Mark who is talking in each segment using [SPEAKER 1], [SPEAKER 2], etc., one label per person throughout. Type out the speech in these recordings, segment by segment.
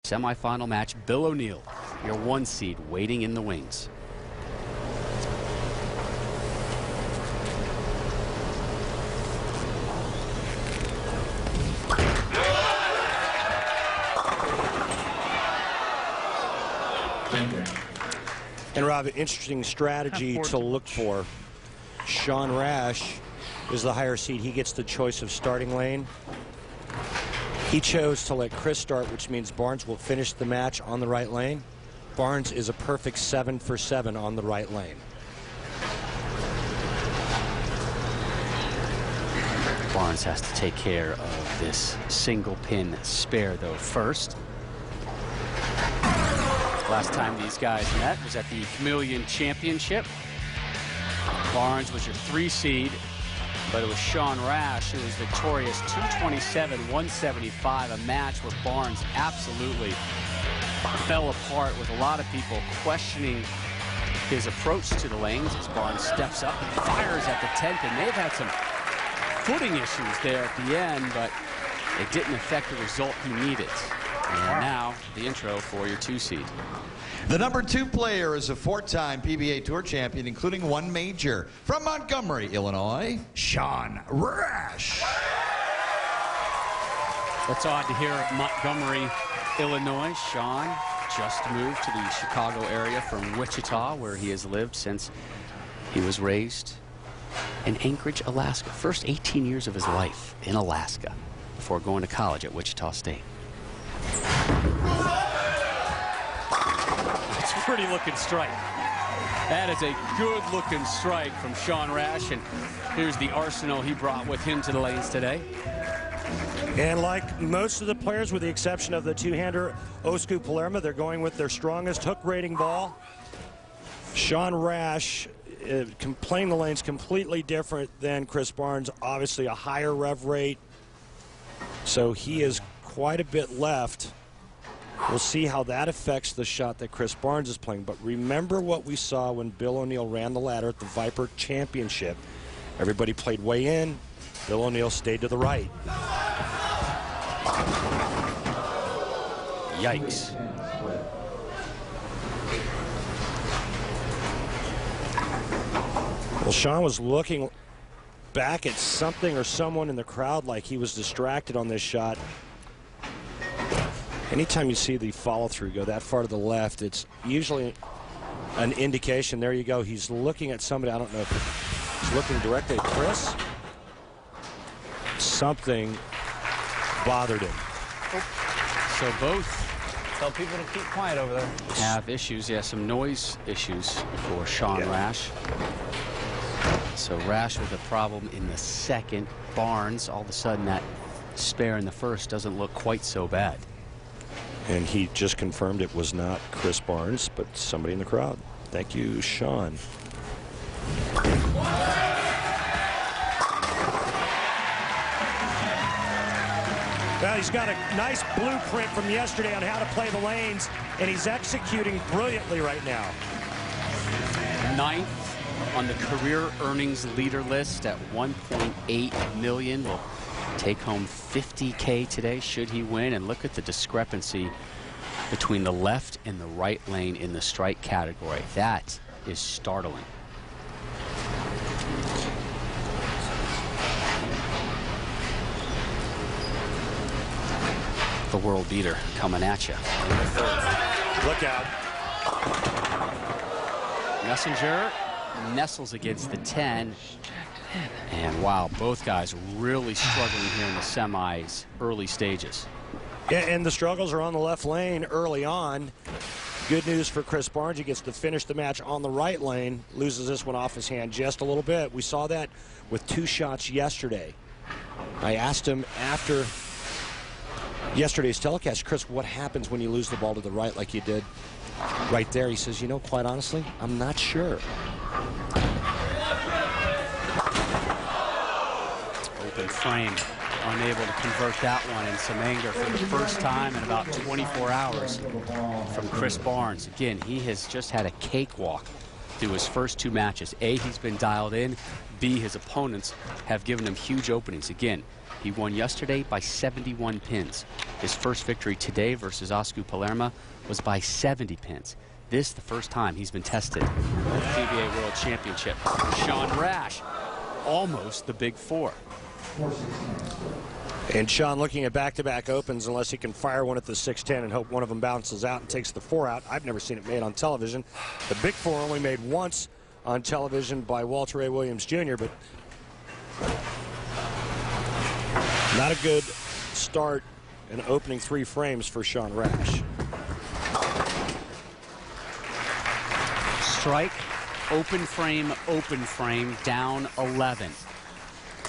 [SPEAKER 1] Semifinal match, Bill O'Neill, your 1 seed, waiting in the wings.
[SPEAKER 2] And Rob, an interesting strategy to look for. Sean Rash is the higher seed. He gets the choice of starting lane. He chose to let Chris start, which means Barnes will finish the match on the right lane. Barnes is a perfect 7 for 7 on the right lane.
[SPEAKER 1] Barnes has to take care of this single pin spare, though, first. Last time these guys met was at the Chameleon Championship. Barnes was your 3 seed, but it was Sean Rash who was victorious, 227-175, a match where Barnes absolutely fell apart, with a lot of people questioning his approach to the lanes as Barnes steps up and fires at the 10th, and they've had some footing issues there at the end, but it didn't affect the result he needed. And now the intro for your 2 seed.
[SPEAKER 3] The number 2 player is a 4-time PBA Tour champion, including 1 major. From Montgomery, Illinois, Sean Rash.
[SPEAKER 1] That's odd to hear Montgomery, Illinois. Sean just moved to the Chicago area from Wichita, where he has lived since he was raised in Anchorage, Alaska. First 18 years of his life in Alaska before going to college at Wichita State. It's a pretty looking strike. That is a good looking strike from Sean Rash, and here's the arsenal he brought with him to the lanes today.
[SPEAKER 2] And like most of the players, with the exception of the 2-hander Osku Palermo, they're going with their strongest hook rating ball. Sean Rash playing the lanes completely different than Chris Barnes. Obviously a higher rev rate, so he is quite a bit left. We'll see how that affects the shot that Chris Barnes is playing. But remember what we saw when Bill O'Neill ran the ladder at the Viper Championship. Everybody played way in. Bill O'Neill stayed to the right.
[SPEAKER 1] Yikes.
[SPEAKER 2] Well, Sean was looking back at something or someone in the crowd like he was distracted on this shot. Anytime you see the follow-through go that far to the left, it's usually an indication. There you go. He's looking at somebody. I don't know if he's looking directly at Chris. Something bothered him.
[SPEAKER 1] So both
[SPEAKER 4] Tell people to keep quiet over there.
[SPEAKER 1] have issues. Yeah, some noise issues for Sean Rash. So Rash with a problem in the second. Barnes, all of a sudden, that spare in the first doesn't look quite so bad.
[SPEAKER 2] And he just confirmed it was not Chris Barnes, but somebody in the crowd. Thank you, Sean. Well, he's got a nice blueprint from yesterday on how to play the lanes, and he's executing brilliantly right now.
[SPEAKER 1] 9th on the career earnings leader list at $1.8 million. Will take home $50K today should he win. And look at the discrepancy between the left and the right lane in the strike category. That is startling. The world beater coming at you.
[SPEAKER 2] Look out.
[SPEAKER 1] Messenger nestles against the 10. And wow, both guys really struggling here in the semis, early stages.
[SPEAKER 2] Yeah, and the struggles are on the left lane early on. Good news for Chris Barnes. He gets to finish the match on the right lane. Loses this one off his hand just a little bit. We saw that with 2 shots yesterday. I asked him after yesterday's telecast, Chris, what happens when you lose the ball to the right like you did right there? He says, you know, quite honestly, I'm not sure.
[SPEAKER 1] Open frame, unable to convert that one, and some anger for the first time in about 24 hours from Chris Barnes. Again, he has just had a cakewalk through his first 2 matches. A, he's been dialed in. B, his opponents have given him huge openings. Again, He won yesterday by 71 pins. His first victory today versus Oscar Palermo was by 70 pins. This the first time he's been tested at the PBA World Championship. Sean Rash, almost the Big Four.
[SPEAKER 2] And Sean looking at back-to-back opens unless he can fire one at the 610 and hope one of them bounces out and takes the 4 out. I've never seen it made on television. The Big Four only made once on television by Walter A. Williams Jr., but not a good start in opening 3 frames for Sean Rash.
[SPEAKER 1] Strike, open frame, down 11.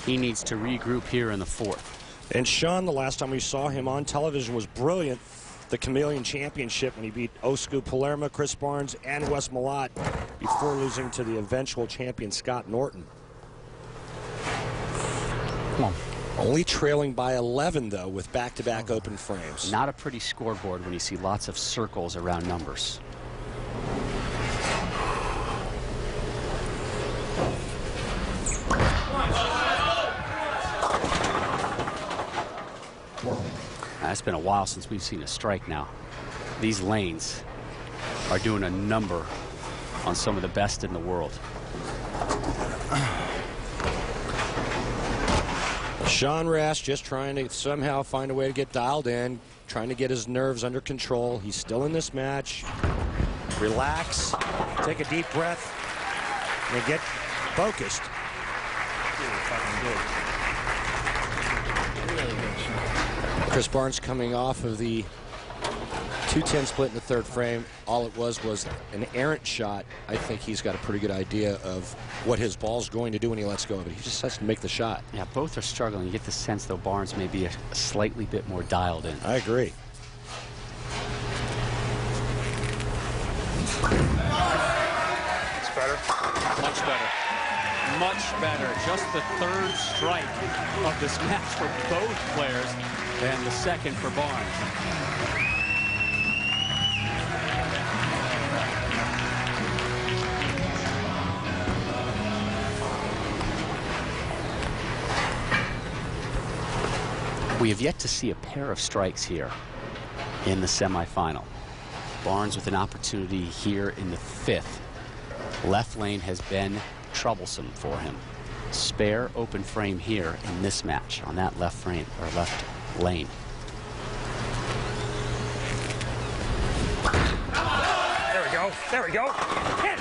[SPEAKER 1] He needs to regroup here in the 4th.
[SPEAKER 2] And Sean, the last time we saw him on television, was brilliant. The Chameleon Championship when he beat Oscar Palermo, Chris Barnes, and Wes Malott before losing to the eventual champion Scott Norton.
[SPEAKER 1] Come on.
[SPEAKER 2] Only trailing by 11, though, with back-to-back open frames.
[SPEAKER 1] Not a pretty scoreboard when you see lots of circles around numbers. It's been a while since we've seen a strike now. These lanes are doing a number on some of the best in the world.
[SPEAKER 2] Sean Rash just trying to somehow find a way to get dialed in, trying to get his nerves under control. He's still in this match. Relax, take a deep breath, and get focused. Chris Barnes coming off of the 210 split in the 3rd frame. All it was an errant shot. I think he's got a pretty good idea of what his ball's going to do when he lets go of it. He just has to make the shot.
[SPEAKER 1] Yeah, both are struggling. You get the sense, though, Barnes may be a slightly bit more dialed in.
[SPEAKER 2] I agree.
[SPEAKER 4] It's better.
[SPEAKER 1] Much better. Much better. Just the 3rd strike of this match for both players, and the 2nd for Barnes. We have yet to see a pair of strikes here in the semifinal. Barnes with an opportunity here in the 5th. Left lane has been troublesome for him. Spare open frame here in this match on that left frame or left lane.
[SPEAKER 4] There we go. There we go. Hit.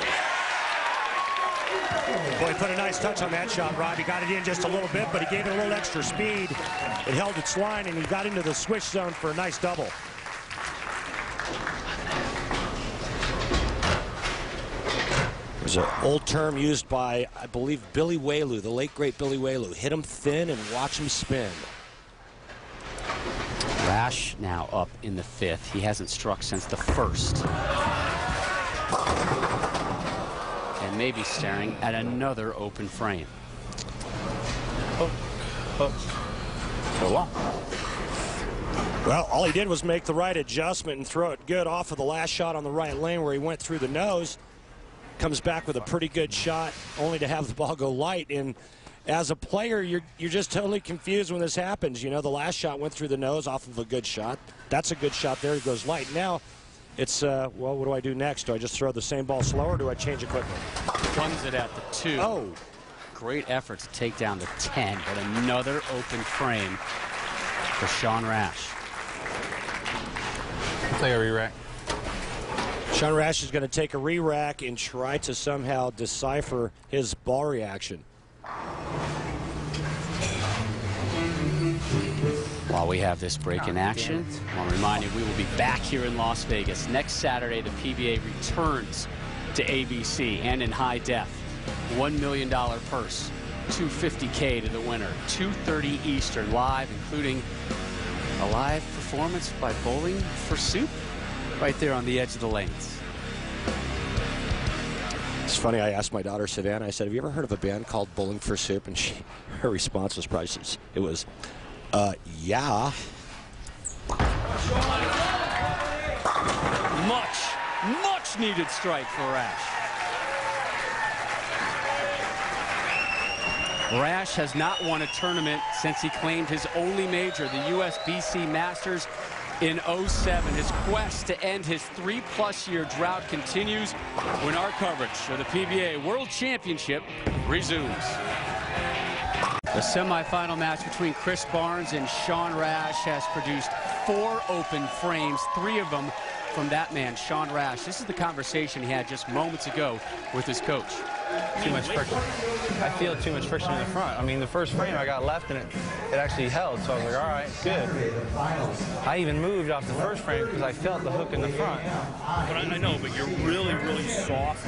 [SPEAKER 2] Boy, he put a nice touch on that shot, Rob. He got it in just a little bit, but he gave it a little extra speed. It held its line, and he got into the switch zone for a nice double. There's an old term used by, I believe, Billy Whaley, the late, great Billy Whaley. Hit him thin and watch him spin.
[SPEAKER 1] Rash now up in the 5th. He hasn't struck since the 1st. And maybe staring at another open frame.
[SPEAKER 2] Well, all he did was make the right adjustment and throw it good off of the last shot on the right lane where he went through the nose. Comes back with a pretty good shot, only to have the ball go light. And as a player, you're just totally confused when this happens. You know, the last shot went through the nose off of a good shot. That's a good shot there. It goes light. Now it's, well, what do I do next? Do I just throw the same ball slower, or do I change equipment?
[SPEAKER 1] Guns it at the 2.
[SPEAKER 2] Oh.
[SPEAKER 1] Great effort to take down the 10, but another open frame for Sean Rash.
[SPEAKER 4] Take a re-rack.
[SPEAKER 2] Sean Rash is going to take a re-rack and try to somehow decipher his ball reaction.
[SPEAKER 1] While we have this break in action, I'll remind you we will be back here in Las Vegas next Saturday. The PBA returns to ABC and in high def. $1 million purse, $250K to the winner, 2:30 Eastern live, including a live performance by Bowling for Soup right there on the edge of the lanes.
[SPEAKER 2] It's funny, I asked my daughter Savannah, I said, have you ever heard of a band called Bowling for Soup? And her response was probably, it was, yeah.
[SPEAKER 1] Much needed strike for Rash. Rash has not won a tournament since he claimed his only major, the USBC Masters in '07. His quest to end his 3+ year drought continues when our coverage of the PBA World Championship resumes. The semifinal match between Chris Barnes and Sean Rash has produced 4 open frames, 3 of them from that man, Sean Rash. This is the conversation he had just moments ago with his coach.
[SPEAKER 5] Too much friction. I feel too much friction in the front. I mean, the first frame I got left and it actually held, so I was like, all right, good. I even moved off the first frame because I felt the hook in the front.
[SPEAKER 6] But I know, but you're really, really soft.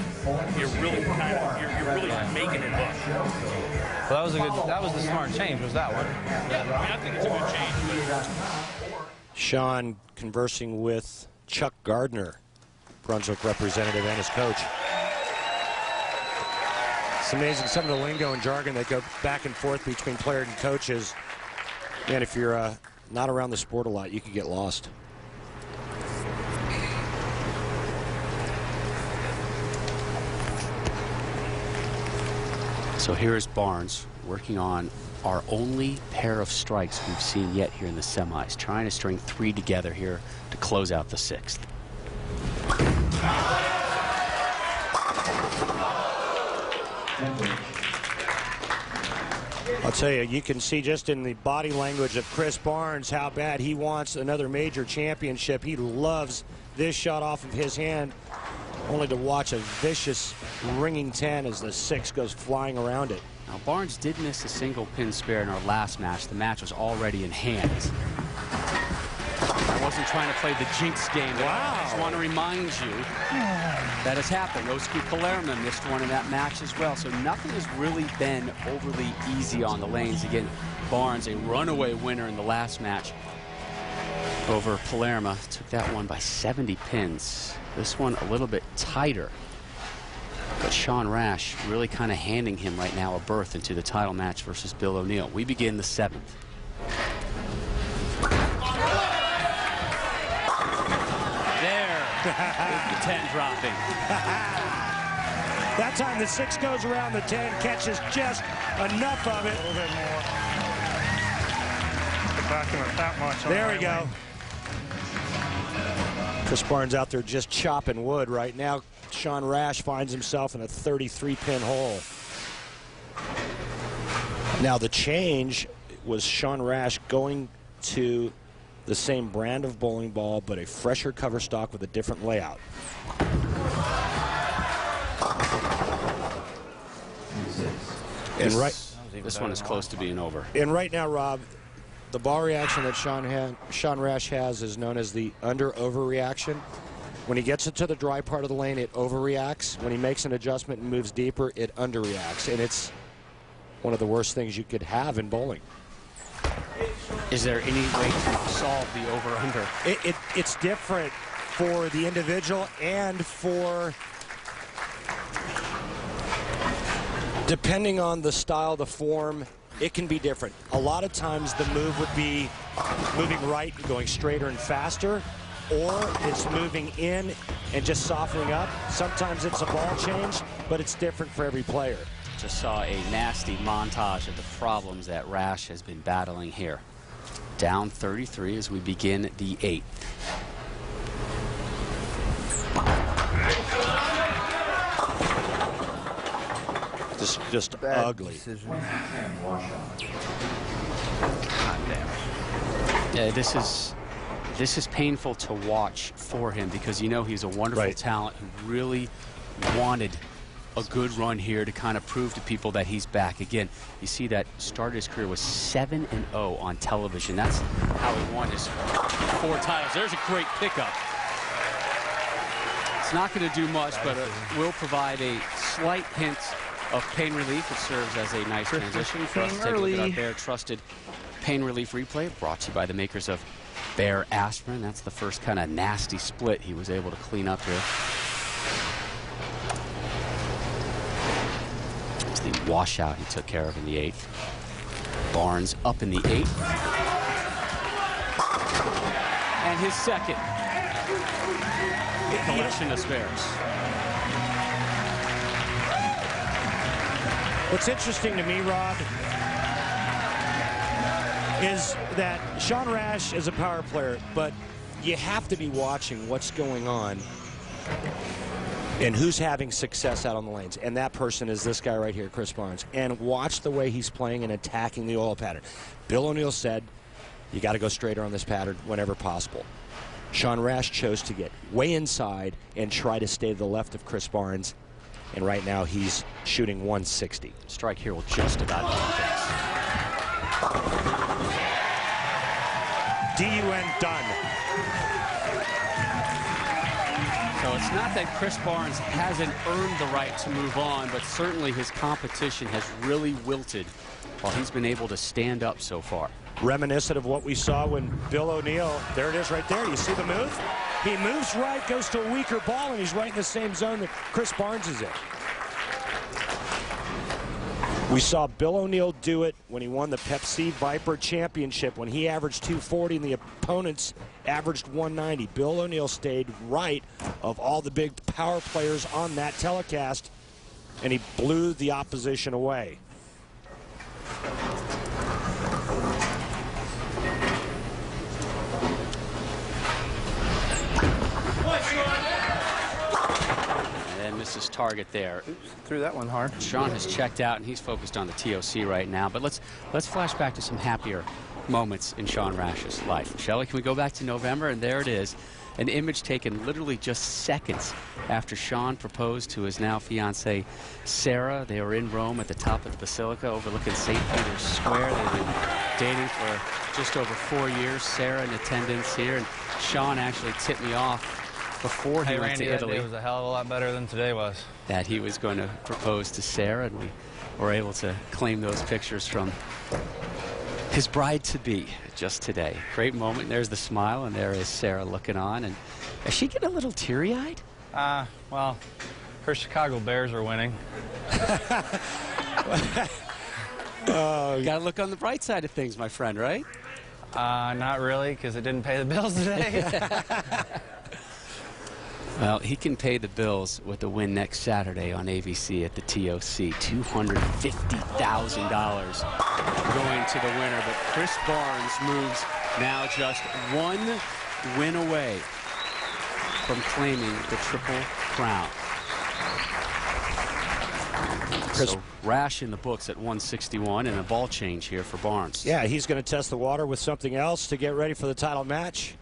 [SPEAKER 6] You're really you're really making it hook.
[SPEAKER 5] Well, that was the smart change, was that one.
[SPEAKER 6] Yeah, I mean, I think it's a good change.
[SPEAKER 2] Sean conversing with Chuck Gardner, Brunswick representative, and his coach. It's amazing some of the lingo and jargon that go back and forth between players and coaches. Man, if you're not around the sport a lot, you could get lost.
[SPEAKER 1] So here is Barnes working on our only pair of strikes we've seen yet here in the semis, trying to string 3 together here to close out the 6th.
[SPEAKER 2] I'll tell you, you can see just in the body language of Chris Barnes how bad he wants another major championship. He loves this shot off of his hand, only to watch a vicious ringing 10 as the 6 goes flying around it.
[SPEAKER 1] Now, Barnes did miss a single pin spare in our last match. The match was already in hand. I wasn't trying to play the jinx game. Wow. I just want to remind you that has happened. Osku Palermo missed one in that match as well. So nothing has really been overly easy on the lanes. Again, Barnes, a runaway winner in the last match over Palermo, took that one by 70 pins. This one a little bit tighter. But Sean Rash really kind of handing him right now a berth into the title match versus Bill O'Neill. We begin the 7th. There, the 10 dropping.
[SPEAKER 2] That time the 6 goes around, the 10 catches just enough of it.
[SPEAKER 4] A little bit more. Get back to it that much.
[SPEAKER 2] There we go. Chris Barnes out there just chopping wood right now. Sean Rash finds himself in a 33-pin hole. Now the change was Sean Rash going to the same brand of bowling ball, but a fresher cover stock with a different layout. And
[SPEAKER 1] this one is close to being over.
[SPEAKER 2] And right now, Rob, the ball reaction that Sean Rash has is known as the under-over reaction. When he gets into the dry part of the lane, it overreacts. When he makes an adjustment and moves deeper, it underreacts. And it's one of the worst things you could have in bowling.
[SPEAKER 1] Is there any way to solve the over-under?
[SPEAKER 2] It's different for the individual and for, depending on the style, the form, it can be different. A lot of times the move would be moving right and going straighter and faster, or it's moving in and just softening up. Sometimes it's a ball change, but it's different for every player.
[SPEAKER 1] Just saw a nasty montage of the problems that Rash has been battling here. Down 33 as we begin the 8th.
[SPEAKER 2] Just ugly.
[SPEAKER 1] Yeah, this is painful to watch for him because you know he's a wonderful talent who really wanted a good run here to kind of prove to people that he's back. Again, you see that started his career with 7-0 on television. That's how he won his 4 titles. There's a great pickup. It's not going to do much, but it will provide a slight hint of pain relief. It serves as a nice transition for us to take a look at our Bear Trusted Pain Relief Replay, brought to you by the makers of Bear Aspirin. That's the first kind of nasty split he was able to clean up here. It's the washout he took care of in the 8th. Barnes up in the 8th. And his second collection of spares.
[SPEAKER 2] What's interesting to me, Rod, is that Sean Rash is a power player, but you have to be watching what's going on and who's having success out on the lanes. And that person is this guy right here, Chris Barnes. And watch the way he's playing and attacking the oil pattern. Bill O'Neill said, you got to go straighter on this pattern whenever possible. Sean Rash chose to get way inside and try to stay to the left of Chris Barnes. And right now he's shooting 160.
[SPEAKER 1] Strike here will just about do things.
[SPEAKER 2] DUN done.
[SPEAKER 1] So it's not that Chris Barnes hasn't earned the right to move on, but certainly his competition has really wilted while he's been able to stand up so far.
[SPEAKER 2] Reminiscent of what we saw when Bill O'Neill, there it is right there. You see the move? He moves right, goes to a weaker ball, and he's right in the same zone that Chris Barnes is in. We saw Bill O'Neill do it when he won the Pepsi Viper Championship, when he averaged 240 and the opponents averaged 190. Bill O'Neill stayed right of all the big power players on that telecast, and he blew the opposition away.
[SPEAKER 1] Misses target there.
[SPEAKER 5] Threw that one hard.
[SPEAKER 1] Sean has checked out and he's focused on the TOC right now. But let's flash back to some happier moments in Sean Rash's life. Shelley, can we go back to November? And there it is, an image taken literally just seconds after Sean proposed to his now fiancée Sarah. They were in Rome at the top of the Basilica overlooking St. Peter's Square. They've been dating for just over 4 years. Sarah in attendance here, and Sean actually tipped me off before he went to Italy.
[SPEAKER 5] It was a hell of a lot better than today was.
[SPEAKER 1] That he was going to propose to Sarah, and we were able to claim those pictures from his bride-to-be just today. Great moment. There's the smile, and there is Sarah looking on. And is she getting a little teary-eyed?
[SPEAKER 5] Well, her Chicago Bears are winning.
[SPEAKER 1] You got to look on the bright side of things, my friend, right?
[SPEAKER 5] Not really, because it didn't pay the bills today.
[SPEAKER 1] Well, he can pay the bills with the win next Saturday on ABC at the TOC. $250,000 going to the winner. But Chris Barnes moves now just one win away from claiming the Triple Crown. Chris so Rash in the books at 161 and a ball change here for Barnes.
[SPEAKER 2] Yeah, he's going to test the water with something else to get ready for the title match.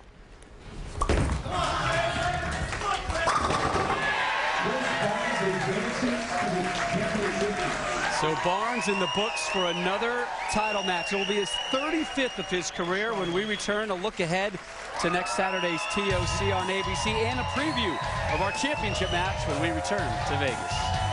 [SPEAKER 1] So Barnes in the books for another title match. It will be his 35th of his career when we return. A look ahead to next Saturday's TOC on ABC and a preview of our championship match when we return to Vegas.